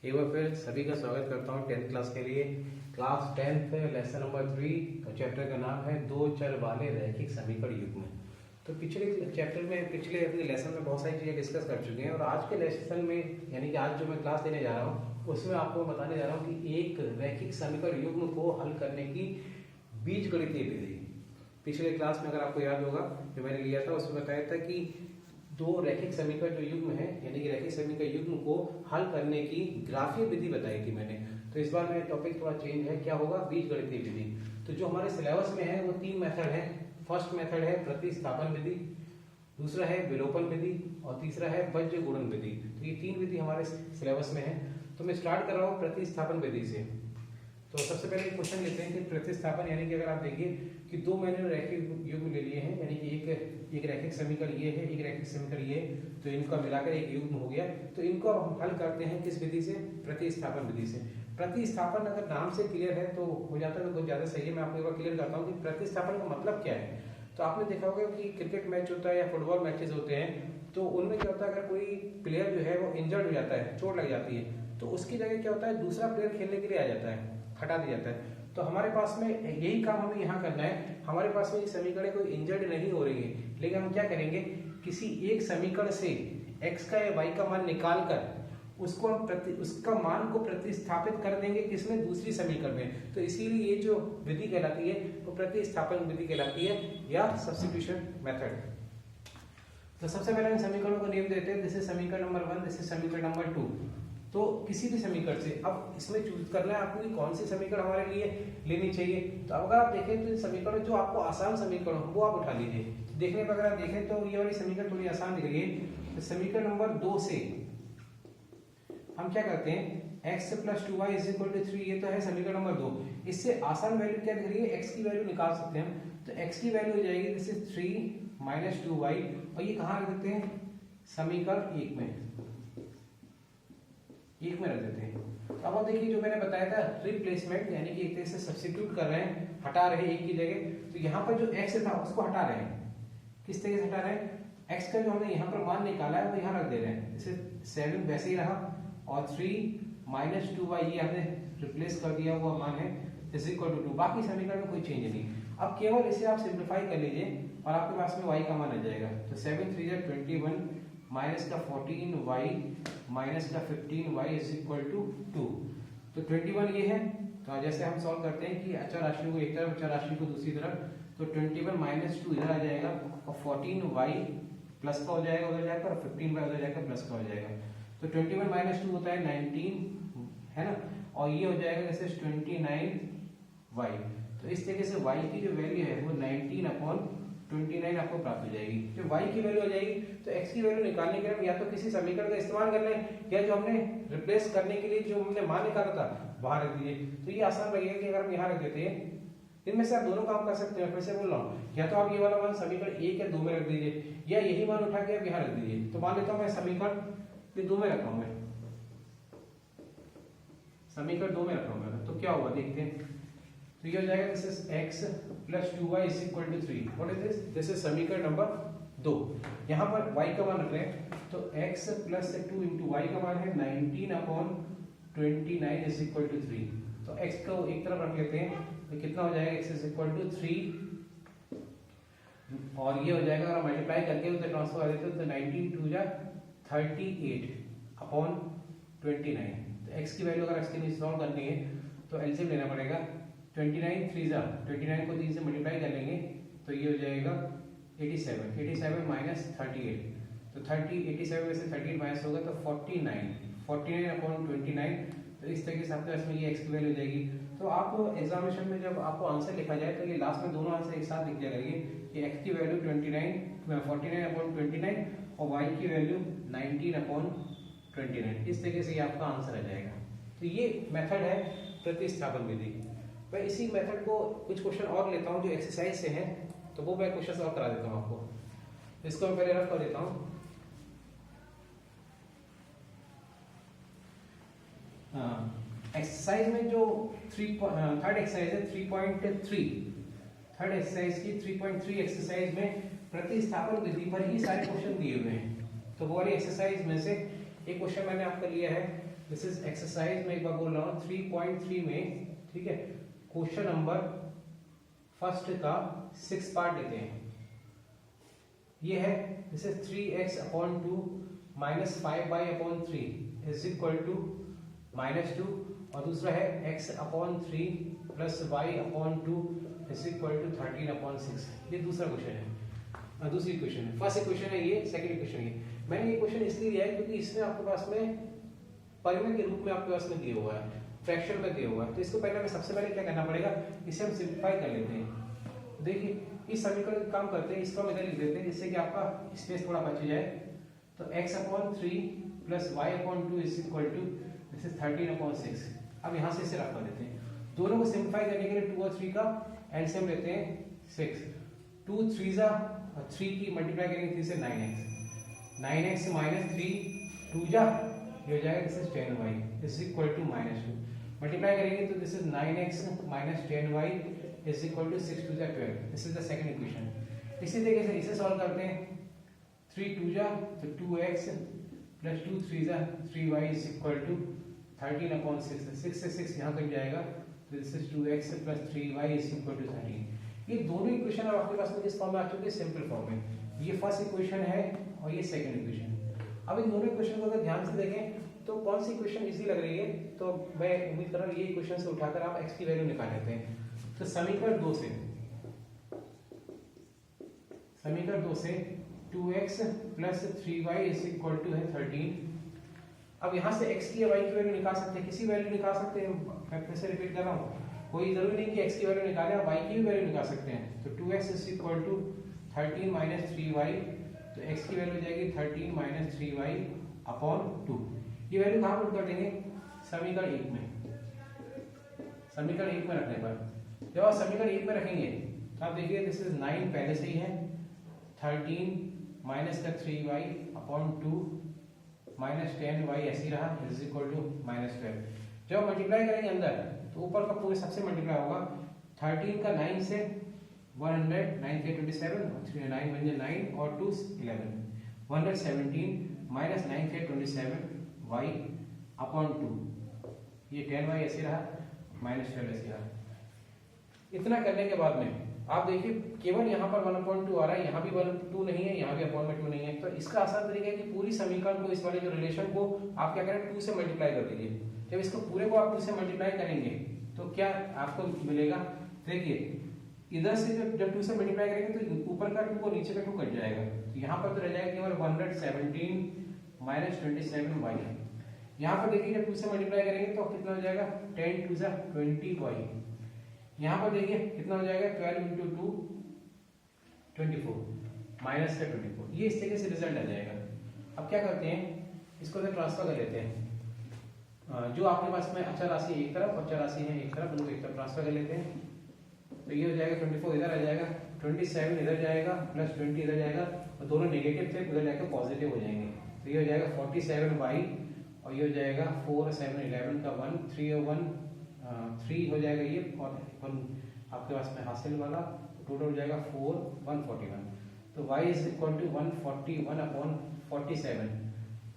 एक बार फिर सभी का स्वागत करता हूँ 10th क्लास के लिए। क्लास 10th लेसन नंबर 3 और चैप्टर का नाम है दो चर वाले रैखिक समीकरण युग्म। तो पिछले चैप्टर में पिछले लेसन में बहुत सारी चीज़ें डिस्कस कर चुके हैं और आज के लेसन में यानी कि आज जो मैं क्लास देने जा रहा हूँ उसमें आपको बताने जा रहा हूँ कि एक रैखिक समीकरण युग्म को हल करने की बीजगणितीय विधि। पिछले क्लास में अगर आपको याद होगा जो मैंने लिया था उसमें बताया था कि दो रैखिक समीकरण जो युग्म है यानी कि रैखिक समीकरण युग्म को हल करने की ग्राफीय विधि बताई थी मैंने। तो इस बार मेरा टॉपिक थोड़ा चेंज है, क्या होगा, बीजगणितीय विधि। तो जो हमारे सिलेबस में है वो तीन मेथड है। फर्स्ट मेथड है प्रतिस्थापन विधि, दूसरा है विलोपन विधि और तीसरा है वज्र गुणन विधि। तो ये तीन विधि हमारे सिलेबस में है। तो मैं स्टार्ट कर रहा हूँ प्रतिस्थापन विधि से। तो सबसे पहले एक क्वेश्चन लेते हैं कि प्रतिस्थापन यानी कि अगर आप देखिए कि दो मैंने रैखिक युग्म ले लिए हैं यानी कि एक रैखिक समीकरण ये है, एक रैखिक समीकरण ये, तो इनका मिलाकर एक युग्म हो गया। तो इनको हम हल करते हैं किस विधि से? प्रतिस्थापन विधि से। प्रतिस्थापन अगर नाम से क्लियर है तो हो जाता है, तो बहुत ज्यादा सही है। मैं आपको एक बार क्लियर करता हूँ कि प्रतिस्थापन का मतलब क्या है। तो आपने देखा होगा कि क्रिकेट मैच होता है या फुटबॉल मैचेस होते हैं, तो उनमें क्या होता है, अगर कोई प्लेयर जो है वो इंजर्ड हो जाता है, चोट लग जाती है, तो उसकी जगह क्या होता है, दूसरा प्लेयर खेलने के लिए आ जाता है, हटा दिया जाता है। तो हमारे पास में यही काम हमें यहाँ करना है। हमारे पास में ये समीकरण कोई इंजर्ड नहीं हो रही है, लेकिन हम क्या करेंगे, किसी एक समीकरण से x का या y का मान निकाल कर उसको हम उसका मान को प्रतिस्थापित कर देंगे किसमें? दूसरी समीकरण में। तो इसीलिए ये जो विधि कहलाती है वो प्रतिस्थापन विधि कहलाती है या सब्स्टिट्यूशन मेथड। तो सबसे पहले हम समीकरणों को नेम देते हैं। दिस इज समीकरण नंबर 1, दिस इज समीकरण नंबर 2। तो किसी भी समीकरण से अब इसमें चूज करना है आपको कि कौन सी समीकरण हमारे लिए लेनी चाहिए। तो अगर आप देखें तो समीकरण जो आपको आसान समीकरण हो वो आप उठा लीजिए। तो देखने पर अगर आप देखें तो ये वाली समीकरण थोड़ी आसान दिख रही है। तो समीकरण नंबर 2 से हम क्या करते हैं, x + 2y = 3, ये तो है समीकरण नंबर 2। इससे आसान वैल्यू क्या दिख रही है, x की वैल्यू निकाल सकते हैं हम। तो x की वैल्यू हो जाएगी दिस इज 3 - 2y और ये कहाँ रख देते हैं, समीकरण 1 में रख देते हैं। तो अब आप देखिए जो मैंने बताया था रिप्लेसमेंट यानी कि एक तरह से सब्स्टिट्यूट कर रहे हैं, हटा रहे हैं एक की जगह। तो यहाँ पर जो x था उसको हटा रहे हैं। किस तरीके से हटा रहे हैं, x का जो हमने यहाँ पर मान निकाला है वो यहाँ रख दे रहे हैं। जैसे 7 वैसे ही रहा और 3 - 2y ये हमने रिप्लेस कर दिया, हुआ मान है = 2। बाकी समीकरण में कोई चेंज नहीं। अब केवल इसे आप सिंप्लीफाई कर लीजिए और आपके पास में y का मान आ जाएगा। तो 7 × 3 = 21 माइनस का 14y माइनस का 15y = 2। तो 21 ये है। तो जैसे हम सॉल्व करते हैं कि अचर राशि को एक तरफ, अचर राशि को दूसरी तरफ, तो 21 - 2 इधर आ जाएगा और 14y प्लस का हो जाएगा उधर जाकर और 15y उधर जाकर प्लस का हो जाएगा। तो 21 - 2 होता है 19 है ना, और ये हो जाएगा जैसे 29y। तो इस तरीके से y की जो वैल्यू है वो 19/29 आपको प्राप्त हो जाएगी। जो y की वैल्यू हो जाएगी तो x की वैल्यू निकालने के लिए हम या तो किसी समीकरण का इस्तेमाल कर लें या जो हमने रिप्लेस करने के लिए जो हमने मान निकाला था वहां रख दीजिए। तो ये आसान लगेगा कि अगर हम यहाँ रख देते हैं, इनमें से आप दोनों काम कर सकते हैं। फिर से बोल रहा हूँ, या तो आप ये वाला मान समीकरण 1 या 2 में रख दीजिए या यही मान उठा के आप यहाँ रख दीजिए। तो मान लेता हूँ मैं समीकरण 2 में रखा हूँ, मैं समीकरण 2 में रखा हूँ मैं। तो क्या होगा देखते हैं। तो ये हो जाएगा this is x + 2y = 3। What is this? This is समीकरण नंबर 2। यहाँ पर y का मान रख रहे हैं तो x + 2 × y का मान है 19/29 = 3। तो x को एक तरफ रख लेते हैं तो कितना हो जाएगा, x = 3 और ये हो जाएगा अगर मल्टीप्लाई करके उसे ट्रांसफर कर देते हैं तो 19 × 2 = 38/29। तो x की वैल्यू अगर x के लिए सॉल्व करनी है तो एलसीएम लेना पड़ेगा। 29 3 29 को 3 से मल्टीप्लाई कर लेंगे तो ये हो जाएगा 87 - 38। तो 87 में से 38 माइनस होगा तो 49/29। तो इस तरीके से आपके पास में ये x की वैल्यू हो जाएगी। तो आप एग्जामिनेशन में जब आपको आंसर लिखा जाए तो ये लास्ट में दोनों आंसर एक साथ लिख दिया करिए कि x की वैल्यू 49/29 और y की वैल्यू 19/29। इस तरीके से ये आपका आंसर आ जाएगा। तो ये मेथड है प्रतिस्थापन विधि। मैं इसी मेथड को कुछ क्वेश्चन और लेता हूँ जो एक्सरसाइज से हैं, तो वो मैं क्वेश्चन और करा देता हूँ आपको। इसको मैं पहले रफ कर देता हूँ। एक्सरसाइज में जो थर्ड एक्सरसाइज है 3.3, थर्ड एक्सरसाइज की 3.3 एक्सरसाइज में प्रतिस्थापन विधि पर ही सारे क्वेश्चन दिए हुए हैं। तो वो वाली एक्सरसाइज में से एक क्वेश्चन मैंने आपका लिया है, दिस इज एक्सरसाइज, मैं एक बार बोल रहा हूँ 3.3 में, ठीक है, क्वेश्चन नंबर फर्स्ट का 6 पार्ट लेते हैं। ये है, this is 3x/2 -5y/3 is equal to -2, और दूसरा है x/3 + y/2 is equal to 13/6। ये दूसरा क्वेश्चन है, दूसरी क्वेश्चन है। फर्स्ट इक्वेशन है ये, सेकंड इक्वेशन ये। मैंने ये क्वेश्चन इसलिए लिया है क्योंकि इसमें आपके पास में परिमेय के रूप में आपके पास में दिया हुआ है, फ्रैक्शन में दिया हुआ है। तो इसको पहले हमें सबसे पहले क्या करना पड़ेगा, इसे हम सिंप्लीफाई कर लेते हैं। देखिए इस समीकरण का काम करते हैं, इसको हम इधर लिख देते हैं जिससे कि आपका स्पेस थोड़ा बच जाए। तो x/3 + y/2 is equal to this is 13/6। अब यहाँ से इसे रख देते हैं। दोनों को सिंप्लीफाई करने के लिए 2 और 3 का एलसीएम लेते हैं 6। 2 3 और 3 की मल्टीप्लाई करेंगे 3 से 9x - 3 2 जा, ये हो जाएगा this is 10y is equal to -2। Multiply करेंगे तो this is 9x - 10y is equal to 6 2 12। This is the second equation. इसी तरीके से इसे सॉल्व करते हैं। 3 2 जा तो 2x + 2 3 जा 3y इज इक्वल टू 13/6। 6 से 6 यहाँ कट जाएगा तो this is 2x + 3y is equal to 13। ये दोनों इक्वेशन अब आपके पास में किस फॉर्म में आ चुके हैं, सिंपल फॉर्म में। ये फर्स्ट इक्वेशन है और ये सेकंड इक्वेशन। अब इन दोनों इक्वेशन को अगर ध्यान से देखें तो कौन सी इक्वेशन इजी लग रही है, तो मैं उम्मीद कर रहा हूँ ये इक्वेशन से उठाकर आप x की वैल्यू निकाल लेते हैं। तो समीकरण 2 से 2x + 3y is equal to है 13। अब यहाँ से x की या y की वैल्यू निकाल सकते हैं, किसी वैल्यू निकाल सकते हैं। मैं फिर से रिपीट कर रहा हूँ, कोई जरूरी नहीं कि x की वैल्यू निकालें, आप y की भी वैल्यू निकाल सकते हैं। तो 2x is equal to 13 - 3y, तो x की वैल्यू हो जाएगी 13 - 3y/2। ये वैल्यू कहाँ पुट कर देंगे, समीकरण 1 में। समीकरण 1 में रखने पर जब आप समीकरण 1 में रखेंगे तो आप देखिए दिस इज 9 पहले से ही है, 13 - 3y/2 -10y ऐसे ही रहा इज इक्वल टू -12। जब मल्टीप्लाई करेंगे अंदर तो ऊपर का पूरे सबसे मल्टीप्लाई होगा। 13 का 9 से 100, 9 के 27 और 9 बन जाए 9 और 2 11, 117 - 9 के 27 y/2। ये 10y ऐसे रहा, -12 ऐसे रहा। इतना करने के बाद में आप देखिए केवल यहाँ पर 1/2 आ रहा है, यहाँ भी 1/2 नहीं है, यहाँ भी अपॉइंटमेंट में नहीं है। तो इसका आसान तरीका है कि पूरी समीकरण को, इस वाले जो रिलेशन को आप क्या करें 2 से मल्टीप्लाई कर दीजिए। जब इसको पूरे को आप 2 से मल्टीप्लाई करेंगे तो क्या आपको मिलेगा, देखिए इधर से जब 2 से मल्टीप्लाई करेंगे तो ऊपर का 2 को नीचे का 2 कट जाएगा। तो यहाँ पर तो रह जाएगा केवल 117 - 27y। यहाँ पर देखिए जब 2 से मल्टीप्लाई करेंगे तो कितना हो जाएगा, 10 2 20y। यहाँ पर देखिए कितना हो जाएगा, 12 × 2 24 माइनस का 24। ये इस तरीके से रिजल्ट आ जाएगा। अब क्या करते हैं, इसको ट्रांसफर कर लेते हैं। जो आपके पास में अचर राशि एक तरफ और चर राशि है एक तरफ, उनको एक तरफ ट्रांसफर कर लेते हैं। तो ये हो जाएगा 24 इधर आ जाएगा, 27 इधर जाएगा, +20 इधर जाएगा, और दोनों नेगेटिव थे उधर जाकर पॉजिटिव हो जाएंगे। तो ये हो जाएगा 47y, और ये हो जाएगा 4 7 11 का 1 3 और 1 3 हो जाएगा ये, और 1 आपके पास में हासिल वाला, टोटल हो जाएगा 4 141। तो y इज इक्वल टू 141/47।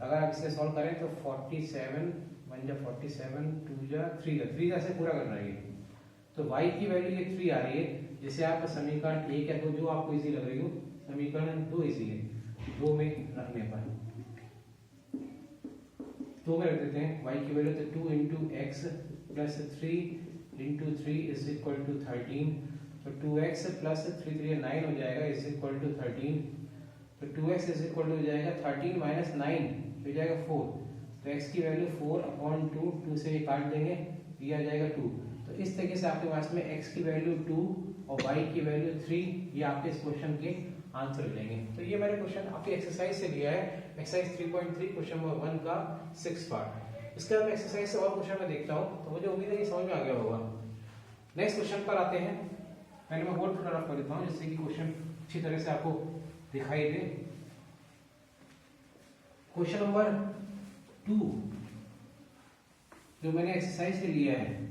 अगर आप इसे सॉल्व करें तो 47 1 जा 47 2 जा 3 जा से पूरा करना है। तो y की वैल्यू ये 3 आ रही है, जिसे आपका समीकरण 1 है, तो जो आपको इजी लग रही हो, समीकरण 2 इजी है। 2 में रखने पर 2 में रख देते हैं y की वैल्यू, तो 2 × x + 3 × 3 इज इक्वल टू 13। तो 2x + 3 3 9 हो जाएगा इज इक्वल टू 13। तो 2x इज इक्वल टू हो जाएगा 13 - 9 हो जाएगा 4। तो x की वैल्यू 4/2, 2 से काट देंगे, ये आ जाएगा 2। तो इस तरीके से आपके पास में x की वैल्यू 2 और y की वैल्यू 3, ये आपके इस क्वेश्चन के आंसर मिलेंगे। तो ये मैंने क्वेश्चन आपकी एक्सरसाइज से लिया है, एक्सरसाइज 3.3 क्वेश्चन नंबर 1 का 6 पार्ट। इसके बाद एक्सरसाइज से और क्वेश्चन में देखता हूँ, तो मुझे उम्मीद है कि समझ में आ गया होगा। नेक्स्ट क्वेश्चन पर आते हैं। पहले मैं बोर्ड थोड़ा रफ कर देता हूँ जिससे कि क्वेश्चन अच्छी तरह से आपको दिखाई दे। क्वेश्चन नंबर 2 जो मैंने एक्सरसाइज से लिया है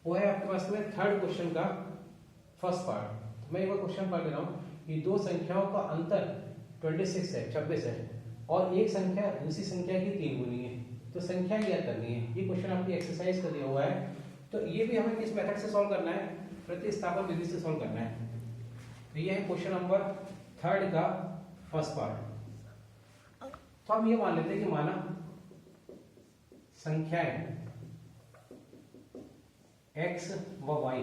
वो है आपके पास में थर्ड क्वेश्चन का फर्स्ट पार्ट। तो मैं एक बार क्वेश्चन पढ़ ले रहा हूँ। ये दो संख्याओं का अंतर 26 है, 26 है। और एक संख्या दूसरी संख्या की 3 गुनी है, तो संख्या ज्ञात करनी है। ये क्वेश्चन आपकी एक्सरसाइज का दिया हुआ है। तो ये भी हमें किस मेथड से सॉल्व करना है, प्रतिस्थापन विधि से सॉल्व करना है। तो ये है क्वेश्चन नंबर 3 का फर्स्ट पार्ट। तो हम ये मान लेते हैं कि माना संख्याएं x व y,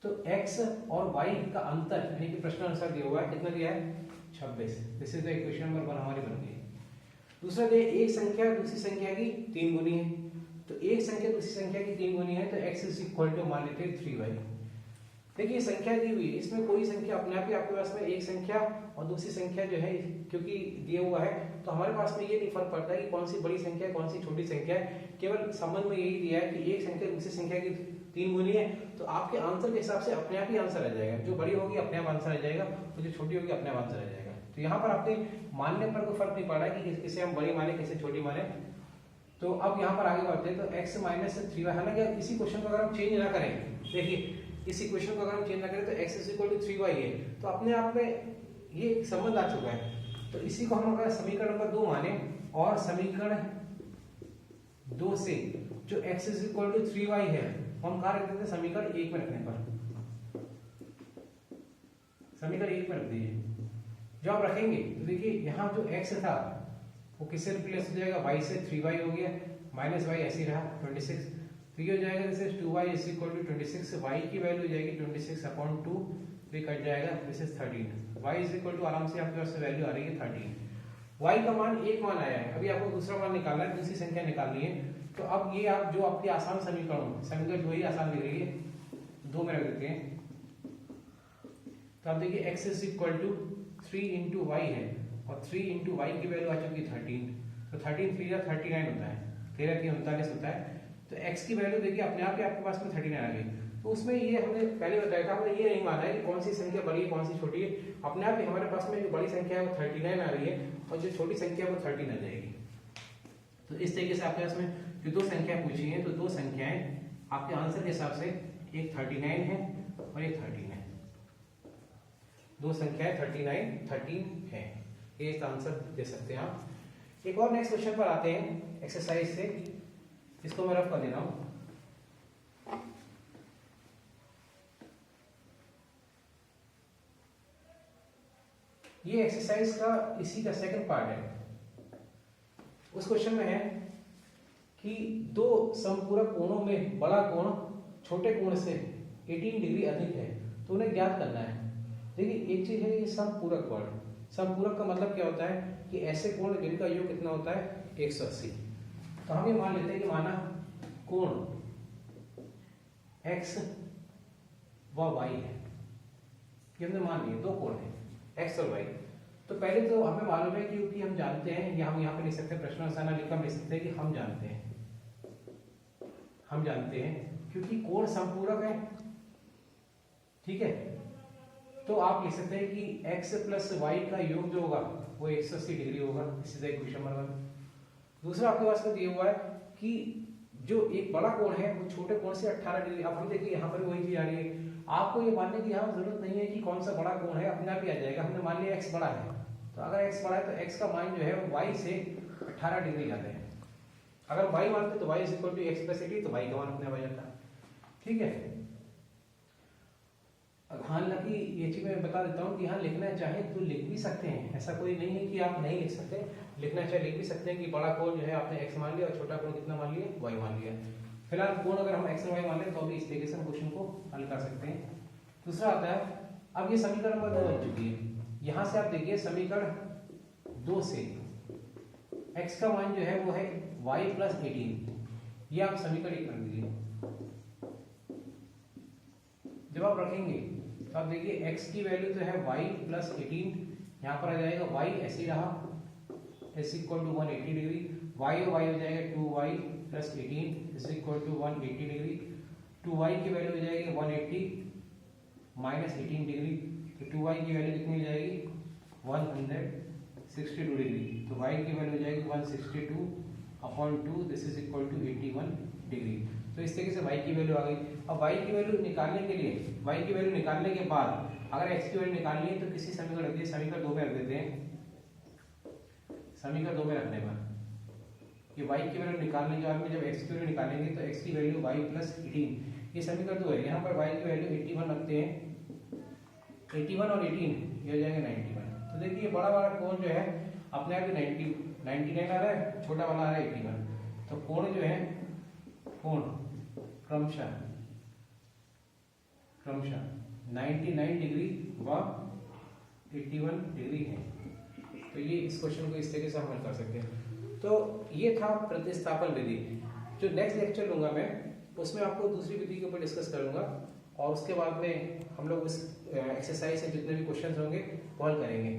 तो x और y का अंतर यानी कि प्रश्न अनुसार दिया हुआ है, कितना दिया है 26। This is the equation number 1 हमारी बन गई। दूसरा दिया एक संख्या दूसरी संख्या की 3 गुनी है, तो एक संख्या दूसरी संख्या की 3 गुनी है, तो x इज इक्वल टू मान लेते हैं 3y। देखिए संख्या दी हुई है, इसमें कोई संख्या अपने आप ही आपके पास में एक संख्या और दूसरी संख्या जो है क्योंकि दिया हुआ है, तो हमारे पास में ये नहीं फर्क पड़ता है कि कौन सी बड़ी संख्या है कौन सी छोटी संख्या है। केवल संबंध में यही दिया है कि एक संख्या दूसरी संख्या की 3 गुनी है, तो आपके आंसर के हिसाब से अपने आप ही आंसर आ जाएगा। जो बड़ी होगी अपने आप आंसर आ जाएगा, तो जो छोटी होगी अपने आप आंसर आ जाएगा। तो यहाँ पर आपके मानने पर कोई फर्क नहीं पड़ रहा है कि किसे हम बड़ी माने किसे छोटी माने। तो अब यहाँ पर आगे बढ़ते हैं। तो x माइनस 3y, हालांकि इसी क्वेश्चन को अगर हम चेंज ना करें, देखिए इस इक्वेशन को अगर हम चेंज ना करें तो x is equal to 3y है, तो अपने आप में ये संबंध आ चुका है। तो इसी को हम अगर समीकरण नंबर 2 माने और समीकरण 2 से जो x is equal to 3y है हम कहाँ रख देते हैं, समीकरण 1 में रखने पर, समीकरण 1 में रख दीजिए। जो आप रखेंगे तो देखिए यहाँ जो x था वो किससे रिप्लेस हो जाएगा, y से 3y हो गया, माइनस y ऐसे ही रहा 26। तो ये हो जाएगा जैसे 2y is equal to 26, y की वैल्यू हो जाएगी 26/2, तो ये कट जाएगा, this is 13। y is equal to आराम से आपके पास वैल्यू आ रही है 13। y का मान एक मान आया है, अभी आपको दूसरा मान निकालना है, दूसरी संख्या निकालनी है। तो अब ये आप जो आपकी आसान समीकरण वही आसान दिख रही है, 2 में रख देते हैं। तो आप देखिए x is equal to 3 into y है और 3 इंटू वाई की वैल्यू आ चुकी है 13, तो 13 3 39 होता है, 13 3 39 होता है। तो x की वैल्यू देखिए अपने आप ही आपके पास में 39 आ गई। तो उसमें ये हमने पहले बताया था, हमने ये नहीं माना है कि कौन सी संख्या बड़ी है कौन सी छोटी है, अपने आप ही हमारे पास में जो बड़ी संख्या है वो 39 आ रही है और जो छोटी संख्या है वो 13 आ जाएगी। तो इस तरीके से आपके पास में जो 2 संख्या पूछी है, तो 2 संख्याएं आपके आंसर के हिसाब से एक 39 है और एक 13 है। 2 संख्याएं 39 13 है, ये इसका आंसर दे सकते हैं आप। एक और नेक्स्ट क्वेश्चन पर आते हैं एक्सरसाइज से, इसको मैं रफ कर दे रहा हूं। ये एक्सरसाइज का इसी का सेकंड पार्ट है। उस क्वेश्चन में है कि 2 समपूरक कोणों में बड़ा कोण छोटे कोण से 18 डिग्री अधिक है, तो उन्हें ज्ञात करना है। देखिए एक चीज है ये समपूरक कोण। समपूरक का मतलब क्या होता है कि ऐसे कोण जिनका योग कितना होता है 180। तो हम ये मान लेते हैं कि माना कोण x व y है, ये हमने मान लिए 2 कोण है x और y। तो पहले तो हमें मालूम है क्योंकि हम जानते हैं, या हम यहाँ पे लिख सकते हैं प्रश्न आसान लिखा लिख सकते हैं कि हम जानते हैं क्योंकि कोण समपूरक है, ठीक है। तो आप लिख सकते हैं कि x प्लस y का योग जो होगा वो 180 डिग्री होगा, दिस इज इक्वेशन नंबर 1। दूसरा आपके पास में दिया हुआ है कि जो एक बड़ा कोण है वो छोटे कोण से 18 डिग्री। अब हम देखिए यहाँ पर भी वही चीज आ रही है, आपको ये मानने की यहाँ जरूरत नहीं है कि कौन सा बड़ा कोण है, अपने आप ही आ जाएगा। हमने मान लिया x बड़ा है, तो अगर x बड़ा है तो x का मान जो है वो y से 18 डिग्री ज्यादा है। अगर y मानते तो y is equal to x plus 18, तो y का मान अपने आप आ जाता, ठीक है। हालांकि ये चीज मैं बता देता हूँ कि यहाँ लिखना चाहे तो लिख भी सकते हैं, ऐसा कोई नहीं है कि आप नहीं लिख सकते, लिखना चाहे लिख भी सकते हैं कि बड़ा कोण जो है आपने x मान लिया और छोटा कोण कितना मान लिया y मान लिया। फिलहाल कोण अगर हम x और y मान लें तो अभी इस तरीके से हम क्वेश्चन को हल कर सकते हैं। दूसरा आता है, अब ये समीकरण नंबर 2 बन चुकी है। यहाँ से आप देखिए समीकरण 2 से x का मान जो है वो है y प्लस 18, ये आप समीकरण 1 कर दीजिए। जब आप रखेंगे तो आप देखिए x की वैल्यू जो है y प्लस 18, यहाँ पर आ जाएगा y ऐसे ही रहा is equal to 180 degree, y और y हो जाएगा 2y plus 18 is equal to 180 degree. 2y की वैल्यू हो जाएगी 180 माइनस 18 डिग्री, तो 2y की वैल्यू कितनी हो जाएगी 162 डिग्री, तो y की वैल्यू हो जाएगी 162/2, this is equal to 81 degree. तो इस तरीके से y की वैल्यू आ गई। अब y की वैल्यू निकालने के लिए, y की वैल्यू निकालने के बाद अगर x की वैल्यू निकालनी है तो किसी समीकरण समीकरण 2 में रख देते हैं। समीकरण 2 में रखने पर ये y की वैल्यू निकालने के बाद में जब x की वैल्यू निकालेंगे तो x की वैल्यू y प्लस 18, ये समीकरण 2 है। यहाँ पर y की वैल्यू 81 रखते हैं, 81 और 18 ये हो जाएंगे 91। तो देखिए बड़ा वाला कोण जो है अपने आप 99 आ रहा है, छोटा वाला आ रहा है 81। तो कोण जो है कोण क्रमशः 99 डिग्री व 81 डिग्री है। तो ये इस क्वेश्चन को इस तरीके से हम हल कर सकते हैं। तो ये था प्रतिस्थापन विधि। जो नेक्स्ट लेक्चर लूंगा मैं उसमें आपको दूसरी विधि के ऊपर डिस्कस करूंगा, और उसके बाद में हम लोग इस एक्सरसाइज से जितने भी क्वेश्चंस होंगे वो हल करेंगे।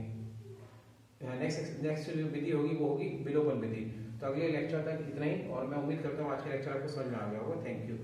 नेक्स्ट जो विधि होगी वो होगी विलोपन विधि। तो अगले लेक्चर तक इतना ही, और मैं उम्मीद करता हूँ आज के लेक्चर आपको समझ में आ गया होगा। Thank you.